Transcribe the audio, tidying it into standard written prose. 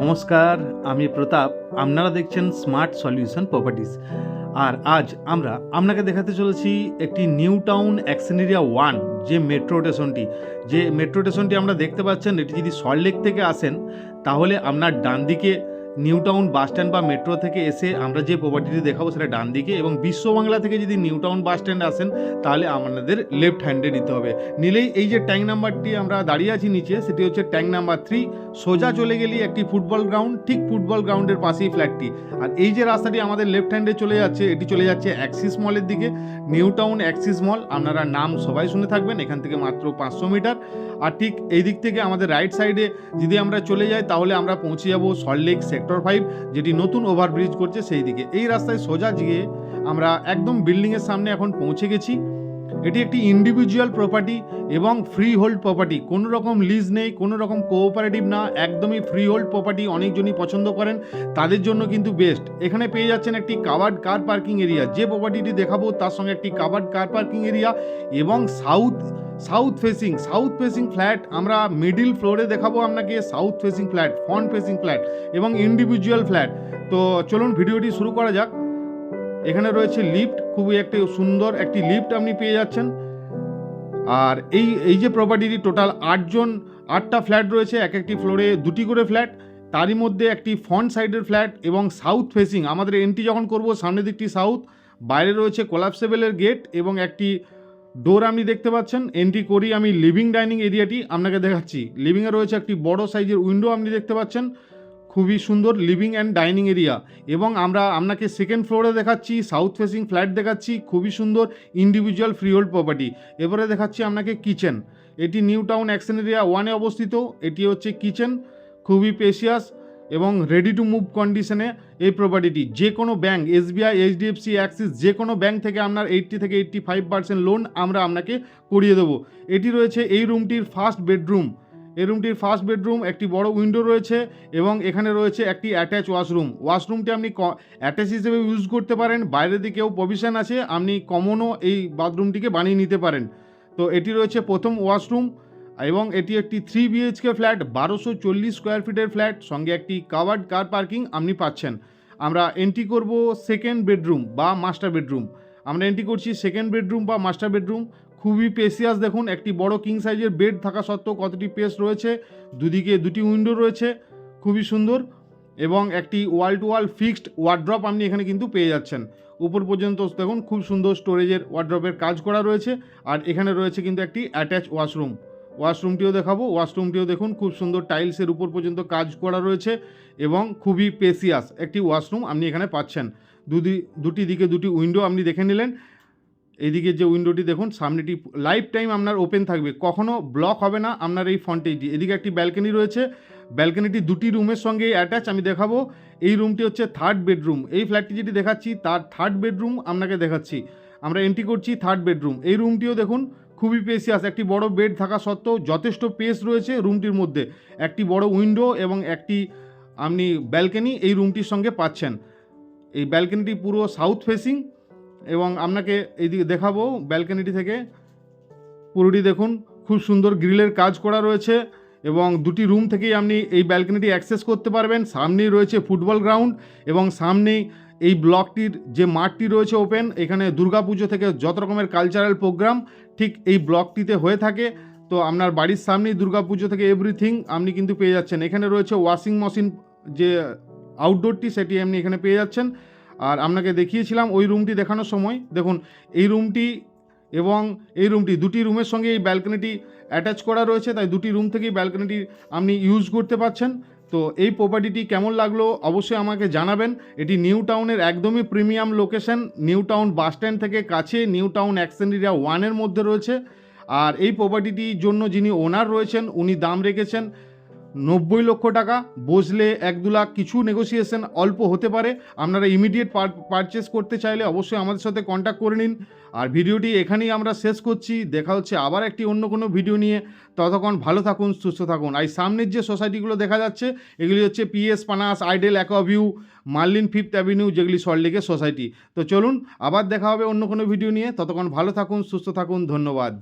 নমস্কার, আমি প্রতাপ। আপনারা দেখছেন স্মার্ট সলিউশন প্রপার্টিস। আর আজ আমরা আপনাকে দেখাতে চলেছি একটি নিউ টাউন অ্যাকশন এরিয়া 1 যে মেট্রো স্টেশনটি আমরা দেখতে পাচ্ছেন। এটি যদি সল্টলেক থেকে আসেন তাহলে আপনার ডান দিকে নিউ টাউন বাস স্ট্যান্ড বা মেট্রো থেকে এসে আমরা যে প্রপার্টিটি দেখাবো সেটা ডান দিকে, এবং বিশ্ব বাংলা থেকে যদি নিউ টাউন বাস স্ট্যান্ডে আসেন তাহলে আমাদের লেফট হ্যান্ডে নিতে হবে। নিলেই এই যে ট্যাঙ্ক নাম্বারটি আমরা দাঁড়িয়ে আছি নিচে, সেটি হচ্ছে ট্যাঙ্ক নাম্বার 3। সোজা চলে গেলেই একটি ফুটবল গ্রাউন্ড, ঠিক ফুটবল গ্রাউন্ডের পাশেই ফ্ল্যাটটি। আর এই যে রাস্তাটি আমাদের লেফট হ্যান্ডে চলে যাচ্ছে, এটি চলে যাচ্ছে অ্যাক্সিস মলের দিকে। নিউ টাউন অ্যাক্সিস মল, আপনারা নাম সবাই শুনে থাকবেন। এখান থেকে মাত্র 500 মিটার। আর ঠিক এই দিক থেকে আমাদের রাইট সাইডে যদি আমরা চলে যাই তাহলে আমরা পৌঁছে যাব সল্টলেক সেক্টর 5, যেটি নতুন ওভারব্রিজ করছে সেই দিকে। এই রাস্তায় সোজা গিয়ে আমরা একদম বিল্ডিংয়ের সামনে এখন পৌঁছে গেছি। এটি একটি ইন্ডিভিজুয়াল প্রপার্টি এবং ফ্রি হোল্ড প্রপার্টি, কোনো রকম লিজ নেই, কোনো রকম কোঅপারেটিভ না, একদমই ফ্রি হোল্ড প্রপার্টি। অনেকজনই পছন্দ করেন, তাদের জন্য কিন্তু বেস্ট। এখানে পেয়ে যাচ্ছেন একটি কাভার্ড কার পার্কিং এরিয়া, যে প্রপার্টিটি দেখাবো তার সঙ্গে একটি কাভার্ড কার পার্কিং এরিয়া এবং সাউথ ফেসিং ফ্ল্যাট। আমরা মিডিল ফ্লোরে দেখাবো আপনাকে south facing flat, front facing flat এবং ইন্ডিভিজুয়াল ফ্ল্যাট। তো চলুন ভিডিওটি শুরু করা যাক। এখানে রয়েছে লিফট, খুবই একটি সুন্দর একটি লিফট আপনি পেয়ে যাচ্ছেন। আর এই যে প্রপার্টিটি টোটাল 8টা ফ্ল্যাট রয়েছে, এক একটি ফ্লোরে 2টি করে ফ্ল্যাট। তারই মধ্যে একটি ফ্রন্ট সাইডের ফ্ল্যাট এবং সাউথ ফেসিং। আমাদের এন্ট্রি যখন করব সামনের দিকটি সাউথ, বাইরে রয়েছে কোলাপসেবলের গেট এবং একটি ডোর আপনি দেখতে পাচ্ছেন। এন্ট্রি করি আমি লিভিং ডাইনিং এরিয়াটি আপনাকে দেখাচ্ছি। লিভিংয়ে রয়েছে একটি বড় সাইজের উইন্ডো আপনি দেখতে পাচ্ছেন, খুবই সুন্দর লিভিং অ্যান্ড ডাইনিং এরিয়া। এবং আমরা আপনাকে সেকেন্ড ফ্লোরে দেখাচ্ছি সাউথ ফেসিং ফ্ল্যাট দেখাচ্ছি, খুবই সুন্দর ইন্ডিভিজুয়াল ফ্রি হোল্ড প্রপার্টি। এবারে দেখাচ্ছি আপনাকে কিচেন। এটি নিউ টাউন অ্যাকশন এরিয়া 1-এ অবস্থিত। এটি হচ্ছে কিচেন, খুবই স্পেশিয়াস এবং রেডি টু মুভ কন্ডিশনে এই প্রপার্টিটি। যে কোনো ব্যাঙ্ক, SBI, HDFC, অ্যাক্সিস, যে কোনো ব্যাঙ্ক থেকে আপনার 80 থেকে 85% লোন আমরা আপনাকে করিয়ে দেবো। এটি রয়েছে এই রুমটির ফার্স্ট বেডরুম। এই রুমটির ফার্স্ট বেডরুম, একটি বড় উইন্ডো রয়েছে এবং এখানে রয়েছে একটি অ্যাটাচ ওয়াশরুম। ওয়াশরুমটি আপনি অ্যাটাচ হিসেবে ইউজ করতে পারেন, বাইরে দিকেও প্রভিশন আছে, আপনি কমনও এই বাথরুমটিকে বানিয়ে নিতে পারেন। তো এটি রয়েছে প্রথম ওয়াশরুম এবং এটি একটি 3 BHK ফ্ল্যাট, 1240 স্কোয়ার ফিটের ফ্ল্যাট, সঙ্গে একটি কাভার্ড কার পার্কিং আপনি পাচ্ছেন। আমরা এন্ট্রি করব সেকেন্ড বেডরুম বা মাস্টার বেডরুম। আমরা এন্ট্রি করছি সেকেন্ড বেডরুম বা মাস্টার বেডরুম। খুবই স্পেশিয়াস, দেখুন একটি বড় কিং সাইজের বেড থাকা সত্ত্বেও কতটি স্পেস রয়েছে। দুদিকে 2টি উইন্ডো রয়েছে, খুবই সুন্দর। এবং একটি ওয়াল টু ওয়াল ফিক্সড ওয়ার্ড্রপ আপনি এখানে কিন্তু পেয়ে যাচ্ছেন। উপর পর্যন্ত দেখুন খুব সুন্দর স্টোরেজের ওয়ার্ড্রপের কাজ করা রয়েছে। আর এখানে রয়েছে কিন্তু একটি অ্যাটাচ ওয়াশরুমটিও দেখাবো। ওয়াশরুমটিও দেখুন খুব সুন্দর টাইলসের উপর পর্যন্ত কাজ করা রয়েছে এবং খুবই স্পেশিয়াস একটি ওয়াশরুম আপনি এখানে পাচ্ছেন। দুটি দিকে 2টি উইন্ডো আপনি দেখে নিলেন। এইদিকে যে উইন্ডোটি দেখুন, সামনেটি লাইফ টাইম আপনার ওপেন থাকবে, কখনো ব্লক হবে না আপনার এই ফ্রন্টেজটি। এদিকে একটি ব্যালকনি রয়েছে, ব্যালকনিটি 2টি রুমের সঙ্গে অ্যাটাচ আমি দেখাবো। এই রুমটি হচ্ছে থার্ড বেডরুম। এই ফ্ল্যাটটি যেটি দেখাচ্ছি তার থার্ড বেডরুম আপনাকে দেখাচ্ছি। আমরা এন্ট্রি করছি থার্ড বেডরুম। এই রুমটিও দেখুন খুবই স্পেশিয়াস, একটি বড় বেড থাকা সত্ত্বেও যথেষ্ট স্পেস রয়েছে রুমটির মধ্যে। একটি বড় উইন্ডো এবং একটি আপনি ব্যালকনি এই রুমটির সঙ্গে পাচ্ছেন। এই ব্যালকনিটি পুরো সাউথ ফেসিং এবং আপনাকে এইদিকে দেখাবো ব্যালকনিটি থেকে। পুরোটি দেখুন খুব সুন্দর গ্রিলের কাজ করা রয়েছে এবং 2টি রুম থেকেই আপনি এই ব্যালকনিটি অ্যাক্সেস করতে পারবেন। সামনেই রয়েছে ফুটবল গ্রাউন্ড এবং সামনেই এই ব্লকটির যে মাঠটি রয়েছে ওপেন, এখানে দুর্গাপুজো থেকে যত রকমের কালচারাল প্রোগ্রাম ঠিক এই ব্লকটিতে হয়ে থাকে। তো আপনার বাড়ির সামনেই দুর্গাপুজো থেকে এভরিথিং আপনি কিন্তু পেয়ে যাচ্ছেন। এখানে রয়েছে ওয়াশিং মেশিন, যে আউটডোরটি সেটি আপনি এখানে পেয়ে যাচ্ছেন। আর আপনাকে দেখিয়েছিলাম ওই রুমটি দেখানোর সময়, দেখুন এই রুমটি এবং এই রুমটি 2টি রুমের সঙ্গে এই ব্যালকনিটি অ্যাটাচ করা রয়েছে, তাই 2টি রুম থেকেই ব্যালকনিটি আপনি ইউজ করতে পারছেন। তো এই প্রপার্টিটি কেমন লাগলো অবশ্যই আমাকে জানাবেন। এটি নিউ টাউনের একদমই premium location, new town bus stand থেকে কাছে, নিউ টাউন অ্যাকশন এরিয়া 1-এর মধ্যে রয়েছে। আর এই প্রপার্টিটির জন্য যিনি ওনার রয়েছেন উনি দাম রেখেছেন 90 লক্ষ টাকা। বসলে 1-2 লাখ কিছু নেগোসিয়েশন অল্প হতে পারে। আপনারা ইমিডিয়েট পারচেস করতে চাইলে অবশ্যই আমাদের সাথে কন্ট্যাক্ট করে নিন। আর ভিডিওটি এখানেই আমরা শেষ করছি, দেখা হচ্ছে আবার একটি অন্য কোনো ভিডিও নিয়ে। ততক্ষণ ভালো থাকুন, সুস্থ থাকুন। আর সামনের যে সোসাইটিগুলো দেখা যাচ্ছে এগুলি হচ্ছে PS Panache, Ideal, Aquaview, Marlin, 5th avenue, যেগুলি সল্টলেকের সোসাইটি। তো চলুন আবার দেখা হবে অন্য কোনো ভিডিও নিয়ে। ততক্ষণ ভালো থাকুন, সুস্থ থাকুন, ধন্যবাদ।